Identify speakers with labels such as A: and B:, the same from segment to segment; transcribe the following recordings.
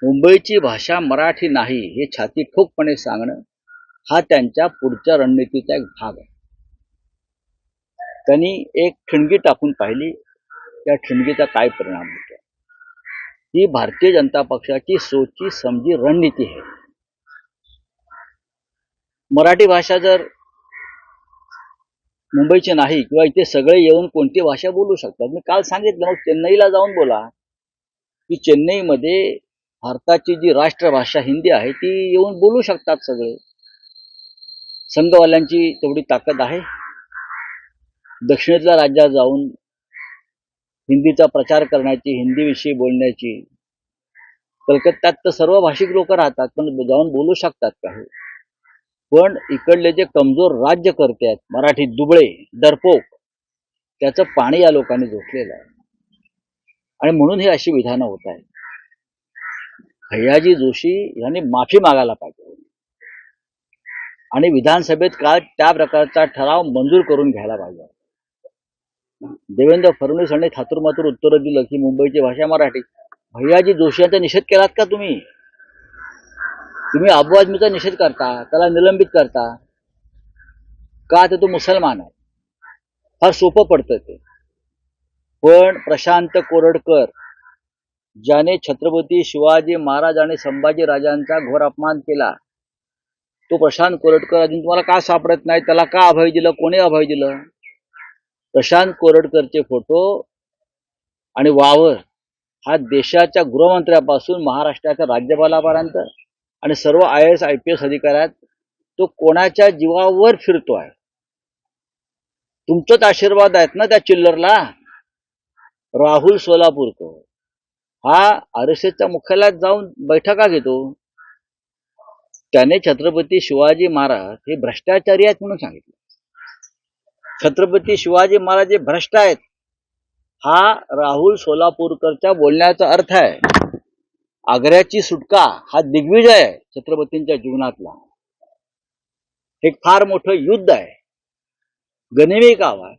A: मुंबईची भाषा मराठी नाही हे छाती ठोकपणे सांगणं हा त्यांच्या पुढच्या रणनीतीचा एक भाग आहे. त्यांनी एक ठिणगी टाकून पाहिली, त्या ठिणगीचा काय परिणाम होतो. ही भारतीय जनता पक्षाची सोची समजी रणनीती आहे. मराठी भाषा जर मुंबईची नाही किंवा इथे सगळे येऊन कोणती भाषा बोलू शकतात. मी काल सांगितलं, मग चेन्नईला जाऊन बोला की चेन्नईमध्ये भारताची जी राष्ट्रभाषा हिंदी आहे ती येऊन बोलू शकतात सगळे. संघवाल्यांची तेवढी ताकद आहे. दक्षिणेतल्या राज्यात जाऊन हिंदीचा प्रचार करण्याची, हिंदीविषयी बोलण्याची. कलकत्त्यात तर सर्व भाषिक लोक राहतात, पण जाऊन बोलू शकतात का? पण इकडले जे कमजोर राज्यकर्ते आहेत, मराठी दुबळे, डरपोक, त्याचं पाणी या लोकांनी झोपलेलं आहे. आणि म्हणून ही अशी विधानं होत आहेत. भैयाजी जोशी यांनी माफी मागायला पाहिजे आणि विधानसभेत काल त्या प्रकारचा ठराव मंजूर करून घ्यायला पाहिजे. देवेंद्र फडणवीस यांनी थातुरमातुर उत्तर दिलं की मुंबईची भाषा मराठी. भैयाजी जोशी यांचा निषेध केलात का तुम्ही? तुम्ही अबू आझमीचा निषेध करता, त्याला निलंबित करता का? तर तो मुसलमान आहे. फार सोपं पडतं ते. पण प्रशांत कोरडकर ज्याने छत्रपती शिवाजी महाराज आणि संभाजी राजांचा घोर अपमान केला, तो प्रशांत कोरडकर अजून तुम्हाला का सापडत नाही? त्याला का अभय दिलं? कोणी अभय दिलं? प्रशांत कोरडकरचे फोटो आणि वावर हा देशाच्या गृहमंत्र्यापासून महाराष्ट्राच्या राज्यपालापर्यंत आणि सर्व IAS IPS अधिकाऱ्यात तो कोणाच्या जीवावर फिरतोय? तुमचंच आशीर्वाद आहेत ना त्या चिल्लरला. राहुल सोलापूरकर हा RSSच्या मुख्यालयात जाऊन बैठका घेतो. त्याने छत्रपती शिवाजी महाराज हे भ्रष्टाचारी आहेत म्हणून सांगितलं. छत्रपती शिवाजी महाराज हे भ्रष्ट आहेत हा राहुल सोलापूरकरच्या बोलण्याचा अर्थ आहे. आग्र्याची सुटका हा दिग्विजय आहे छत्रपतींच्या जीवनातला. हे फार मोठं युद्ध आहे, गनिमी काव आहे.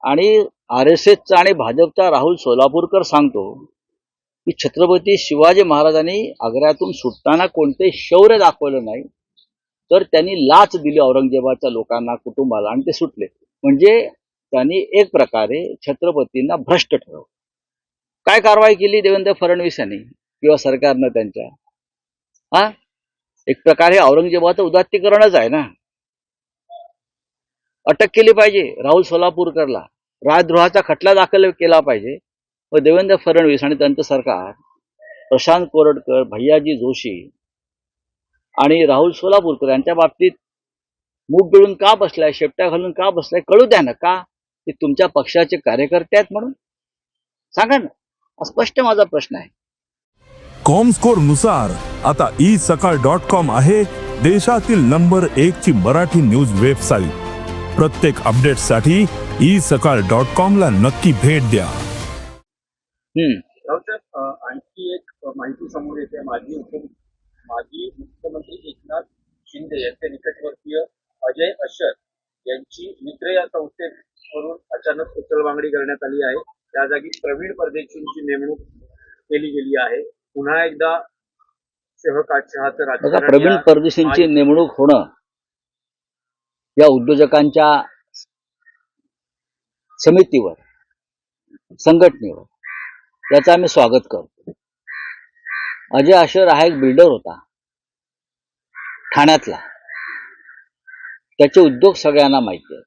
A: आणि RSSचा आणि भाजपचा राहुल सोलापूरकर सांगतो की छत्रपती शिवाजी महाराजांनी आग्र्यातून सुटताना कोणते शौर्य दाखवलं नाही, तर त्यांनी लाच दिली औरंगजेबाच्या लोकांना, कुटुंबाला, आणि ते सुटले. म्हणजे त्यांनी एक प्रकारे छत्रपतींना भ्रष्ट ठरवलं. काय कारवाई केली देवेंद्र फडणवीस यांनी किंवा सरकारनं त्यांच्या? एक प्रकारे औरंगजेबाचं उदात्तीकरणच आहे ना. अटक केली पाहिजे राहुल सोलापूरकरला, राजद्रोहाचा खटला दाखल केला पाहिजे. व देवेंद्र फडणवीस आणि त्यांचं सरकार प्रशांत कोरडकर, भैयाजी जोशी आणि राहुल सोलापूरकर यांच्या बाबतीत मूग गिळून का बसलाय, शेपट्या घालून का बसलाय? कळू द्या ना. का? ते तुमच्या पक्षाचे कार्यकर्ते आहेत म्हणून सांगा ना. स्पष्ट माझा प्रश्न आहे.
B: कॉमस्कोर नुसार आता isakal.com आहे देशातील नंबर 1 ची मराठी न्यूज वेबसाईट. प्रत्येक अपडेटसाठी isakal.com ला नक्की भेट द्या.
C: आणखी एक माहिती समोर येते. माजी मुख्यमंत्री एकनाथ शिंदे यांचे निकटवर्तीय अजय अशर यांची मित्र या संस्थेवरून अचानक उचलबांगडी करण्यात आली आहे. त्या जागी प्रवीण परदेशींची नेमणूक केली गेली आहे. पुन्हा एकदा सेवकाच्या राजकारण.
A: प्रवीण परदेशींची नेमणूक होणं या उद्योजकांच्या समितीवर, संघटनेवर, याचं आम्ही स्वागत करतो. अजय अशर हा एक बिल्डर होता ठाण्यातला. त्याचे उद्योग सगळ्यांना माहिती आहेत.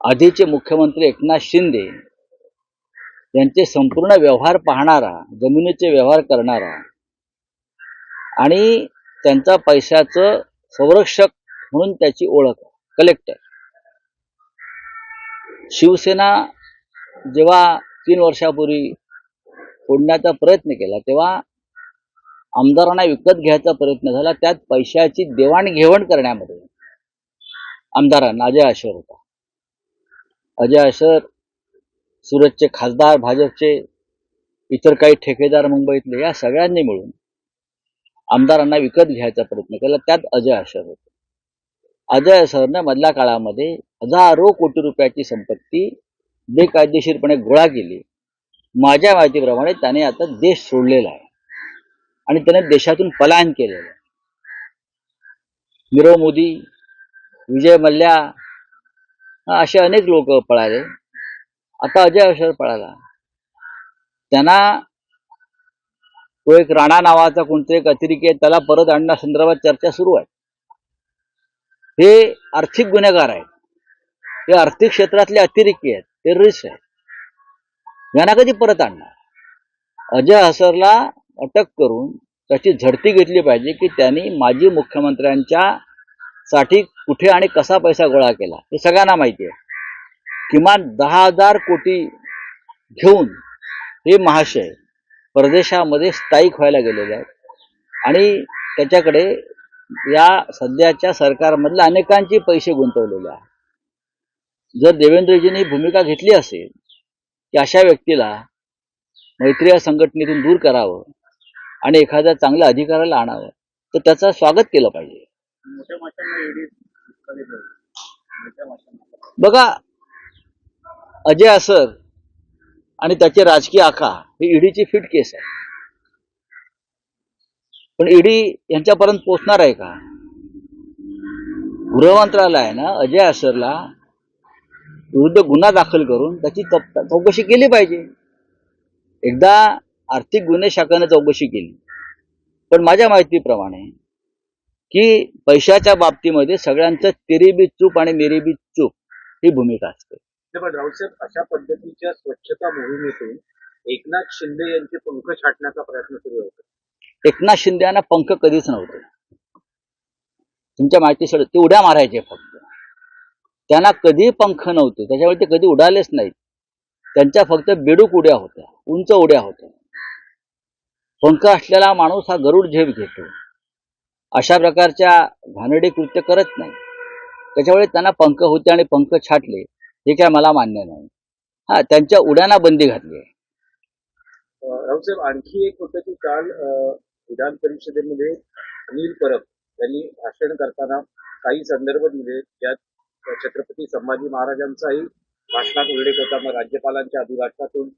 A: आधीचे मुख्यमंत्री एकनाथ शिंदे यांचे संपूर्ण व्यवहार पाहणारा, जमिनीचे व्यवहार करणारा आणि त्यांचा पैशाचं संरक्षक म्हणून त्याची ओळख आहे. कलेक्टर. शिवसेना जेव्हा 3 वर्षापूर्वी फोडण्याचा प्रयत्न केला तेव्हा आमदारांना विकत घ्यायचा प्रयत्न झाला. त्यात पैशाची देवाणघेवाण करण्यामध्ये आमदारांना अजय अशर होता. अजय अशर, सुरतचे खासदार भाजपचे, इतर काही ठेकेदार मुंबईतले, या सगळ्यांनी मिळून आमदारांना विकत घ्यायचा प्रयत्न केला. त्यात अजय अशर होते. अजय अशरने मधल्या काळामध्ये हजारो कोटी रुपयाची संपत्ती बेकायदेशीरपणे गोळा केली. माझ्या माहितीप्रमाणे त्याने आता देश सोडलेला आहे. आणि त्याने देशातून पलायन केलेलं आहे. नीरव मोदी, विजय मल्ल्या असे अनेक लोक पळाले. आता अजय अशर पळाला. त्यांना तो एक राणा नावाचा कोणता एक अतिरेकी आहे, त्याला परत आणण्यासंदर्भात चर्चा सुरू आहे. हे आर्थिक गुन्हेगार आहेत, हे आर्थिक क्षेत्रातले अतिरेकी आहेत, टेररिस्ट आहेत. यांना कधी परत आणणार? अजय हसरला अटक करून त्याची झडती घेतली पाहिजे की त्यांनी माजी मुख्यमंत्र्यांच्या साठी कुठे आणि कसा पैसा गोळा केला हे सगळ्यांना माहिती आहे. किमान 10,000 कोटी घेऊन हे महाशय परदेशामध्ये स्थायिक व्हायला गेलेले आहेत आणि त्याच्याकडे या सध्याच्या सरकारमधल्या अनेकांचे पैसे गुंतवलेले आहेत. जर देवेंद्रजींनी भूमिका घेतली असेल की अशा व्यक्तीला मैत्री या संघटनेतून दूर करावं आणि एखाद्या चांगल्या अधिकाऱ्याला आणावं तर त्याचं स्वागत केलं पाहिजे. बघा, अजय असर आणि त्याचे राजकीय आखा ही ईडीची फिट केस आहे. पण ईडी यांच्यापर्यंत पोहोचणार आहे का? गृह मंत्रालयानं अजय असरला विरुद्ध गुन्हा दाखल करून त्याची चौकशी केली पाहिजे. एकदा आर्थिक गुन्हे शाखेने चौकशी केली, पण माझ्या माहितीप्रमाणे की पैशाच्या बाबतीमध्ये सगळ्यांचं तेरी बी चूप आणि मेरी बी चूप ही भूमिका असते.
C: पण राऊतसाहेब, अशा पद्धतीच्या स्वच्छता मोहिमेतून एकनाथ शिंदे यांचे पंख छाटण्याचा प्रयत्न सुरू होता.
A: एकनाथ शिंदे यांना पंख कधीच नव्हते. तुमच्या माहितीसाठी ते उड्या मारायचे फक्त. त्यांना कधी पंख नव्हते, त्याच्यामुळे ते कधी उडालेच नाहीत. त्यांच्या फक्त बेडूक उड्या होत्या, उंच उड्या होत्या. पंख असलेला माणूस हा गरुड झेप घेतो, अशा प्रकारच्या घाणेरडी कृत्य करत नाही. त्याच्यामुळे त्यांना पंख होते आणि पंख छाटले हे काय मला मान्य नाही. हा, त्यांच्या उड्यांना बंदी घातली आहे.
C: राऊतसाहेब, आणखी एक होतं की काल विधान परिषदेमध्ये अनिल परब यांनी भाषण करताना काही संदर्भ दिले ज्यात छत्रपती संभाजी महाराजांचाही भाषणात उल्लेख होता. मग राज्यपालांच्या अभिभाषणातून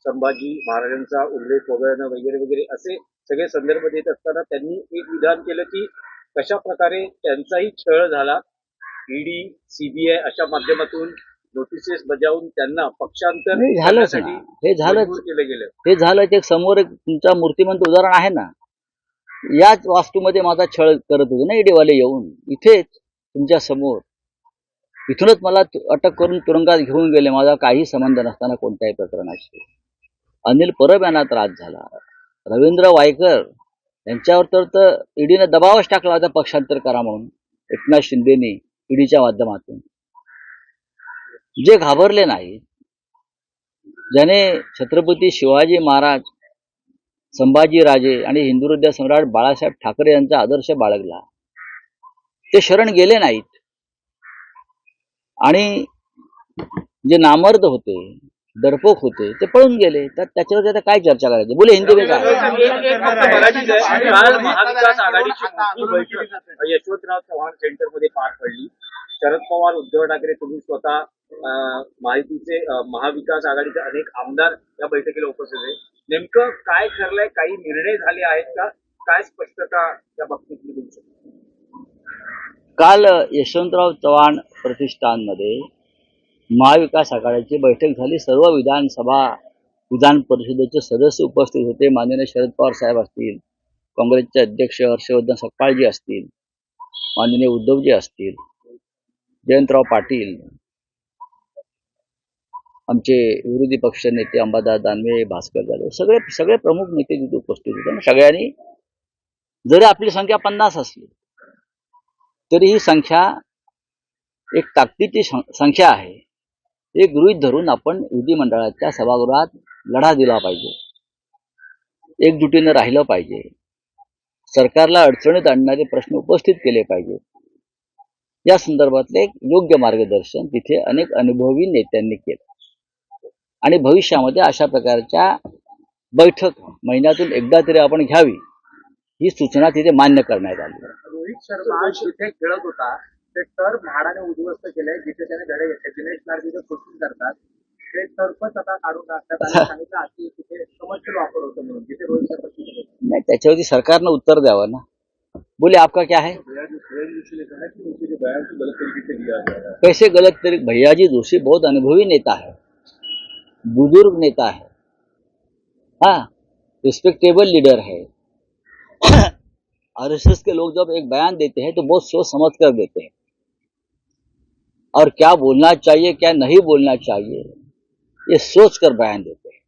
C: संभाजी महाराजांचा उल्लेख वगळणं वगैरे वगैरे असे सगळे संदर्भ देत असताना त्यांनी एक विधान केलं की कशा प्रकारे त्यांचाही छळ झाला. ईडी, सीबीआय अशा माध्यमातून नोटिसेस बजावून त्यांना पक्षांतर करण्यासाठी मजबूर केलं गेलं.
A: हे झालं. एक समोर एक तुमचा मूर्तिमंत उदाहरण आहे ना. याच वास्तूमध्ये माझा छळ करत होते ना ईडीवाले येऊन, इथेच तुमच्या समोर. इथूनच मला अटक करून तुरुंगात घेऊन गेले, माझा काही संबंध नसताना कोणत्याही प्रकरणाशी. अनिल परब यांना त्रास झाला. रवींद्र वायकर यांच्यावर तर ईडीनं दबावच टाकला होता पक्षांतर करा म्हणून, एकनाथ शिंदेनी ईडीच्या माध्यमातून. जे घाबरले नाही, ज्याने छत्रपती शिवाजी महाराज, संभाजीराजे आणि हिंदुहृदय सम्राट बाळासाहेब ठाकरे यांचा आदर्श बाळगला, ते शरण गेले नाहीत. आणि जे नामर्द होते, डरपोक होते, ते पळून गेले. तर त्याच्यावर आता काय चर्चा करायची? बोले हिंदी में काय.
C: महाविकास आघाडीची मोठी बैठक यशवंतराव चव्हाण सेंटरमध्ये पार पडली. शरद पवार, उद्धव ठाकरे, तुम्ही स्वतः माहितीचे महाविकास आघाडीचे अनेक आमदार या बैठकीला उपस्थित होते. नेमकं काय ठरलंय? काही निर्णय झाले आहेत का? काय स्पष्टता त्या बाबतीत देऊ शकतो?
A: काल यशवंतराव चव्हाण प्रतिष्ठानमध्ये महाविकास आघाडीची बैठक झाली. सर्व विधान परिषदेचे सदस्य उपस्थित होते. माननीय शरद पवार साहेब असतील, काँग्रेसचे अध्यक्ष हर्षवर्धन सपकाळजी असतील, माननीय उद्धवजी असतील, जयंतराव पाटील, आमचे विरोधी पक्ष नेते अंबादास दानवे, भास्कर जाधव, सगळे प्रमुख नेते तिथे उपस्थित होते. सगळ्यांनी, जरी आपली संख्या 50 असली तरी ही संख्या एक ताकदीची संख्या आहे, हे गृहीत धरून आपण विधिमंडळाच्या सभागृहात लढा दिला पाहिजे, एकजुटीनं राहिलं पाहिजे, सरकारला अडचणीत आणणारे प्रश्न उपस्थित केले पाहिजे. या संदर्भातले एक योग्य मार्गदर्शन तिथे अनेक अनुभवी नेत्यांनी केलं. आणि भविष्यामध्ये अशा प्रकारच्या बैठक महिन्यातून एकदा तरी आपण घ्यावी, ही सूचना तिथे मान्य करण्यात आली.
C: रोहित शर्मा जिथे खेळत होता ते तर म्हाडाने उद्ध्वस्त केलंय, जिथे त्याने धडे घेतले. दिनेश नार्वेकर कोचिंग करतात, ते तर्फच आता काढून टाकतात आणि सांगितलं आधी तिथे कमर्शियल वापर होतो म्हणून जिथे रोहित शर्मा तिथे
A: नाही, त्याच्यावरती सरकारनं उत्तर द्यावं ना. बोले आपका क्या है?
C: जोशी ने कहा कि उनके जो बयान को गलत तरीके से लिया जा रहा है.
A: कैसे गलत तरीके? भैयाजी जोशी बहुत अनुभवी नेता है, बुजुर्ग नेता है, हाँ, रिस्पेक्टेबल लीडर है. आरएसएस के लोग जब एक बयान देते हैं तो बहुत सोच समझ कर देते हैं, और क्या बोलना चाहिए क्या नहीं बोलना चाहिए ये सोच कर बयान देते हैं.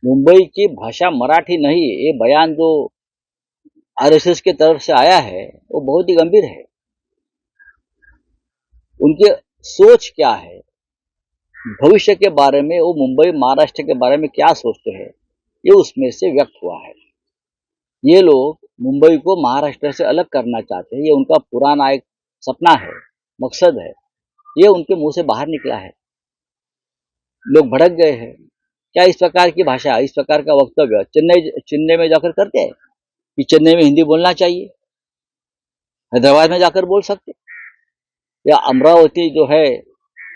A: मुंबई की भाषा मराठी नहीं है. ये बयान जो आरएसएस की तरफ से आया है वो बहुत ही गंभीर है. उनकी सोच क्या है, भविष्य के बारे में, वो मुंबई महाराष्ट्र के बारे में क्या सोचते हैं, ये उसमें से व्यक्त हुआ है. ये लोग मुंबई को महाराष्ट्र से अलग करना चाहते हैं. ये उनका पुराना एक सपना है, मकसद है. ये उनके मुंह से बाहर निकला है. लोग भड़क गए हैं. क्या इस प्रकार की भाषा, इस प्रकार का वक्तव्य चेन्नई में जाकर करते हैं कि चेन्नई में हिंदी बोलना चाहिए, हैदराबाद में जाकर बोल सकते, या अमरावती जो है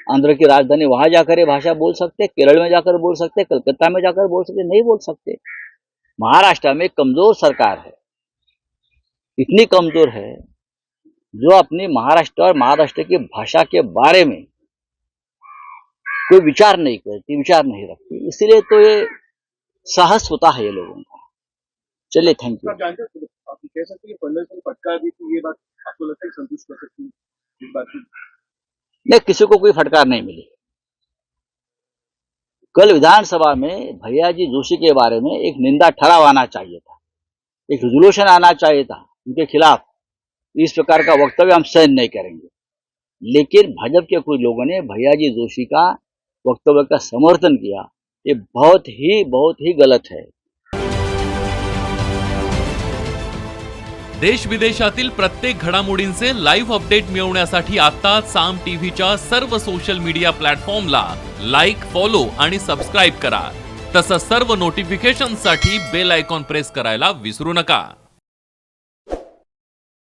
A: आंध्र की राजधानी, वहां जाकर ये भाषा बोल सकते, केरल में जाकर बोल सकते, कलकत्ता में जाकर बोल सकते? नहीं बोल सकते. महाराष्ट्र में कमजोर सरकार है, इतनी कमजोर है जो अपनी महाराष्ट्र और महाराष्ट्र की भाषा के बारे में कोई विचार नहीं करती, विचार नहीं रखती. इसलिए तो ये साहस होता है ये लोगों का. चलिए, थैंक यू.
C: आप जानते हैं आप कह सकते हैं कि फडणवीस ने फटकार दी थी, ये बात आपको लगता है कि संतुष्ट कर सकती है इस बात की?
A: नहीं, किसी को कोई फटकार नहीं मिली. कल विधानसभा में भैयाजी जोशी के बारे में एक निंदा ठराव आना चाहिए था, एक रेजोल्यूशन आना चाहिए था उनके खिलाफ. इस प्रकार का वक्तव्य हम सहन नहीं करेंगे. लेकिन भाजपा के कुछ लोगों ने भैयाजी जोशी का वक्तव्य का समर्थन किया. ये बहुत ही गलत है.
D: देश विदेशातील प्रत्येक घडामोडींचे लाईव्ह अपडेट मिळवण्यासाठी आता साम टीव्हीच्या सर्व सोशल मीडिया प्लॅटफॉर्मला लाईक, फॉलो आणि सबस्क्राईब करा. तसंच सर्व नोटिफिकेशनसाठी बेल आयकॉन प्रेस करायला विसरू नका.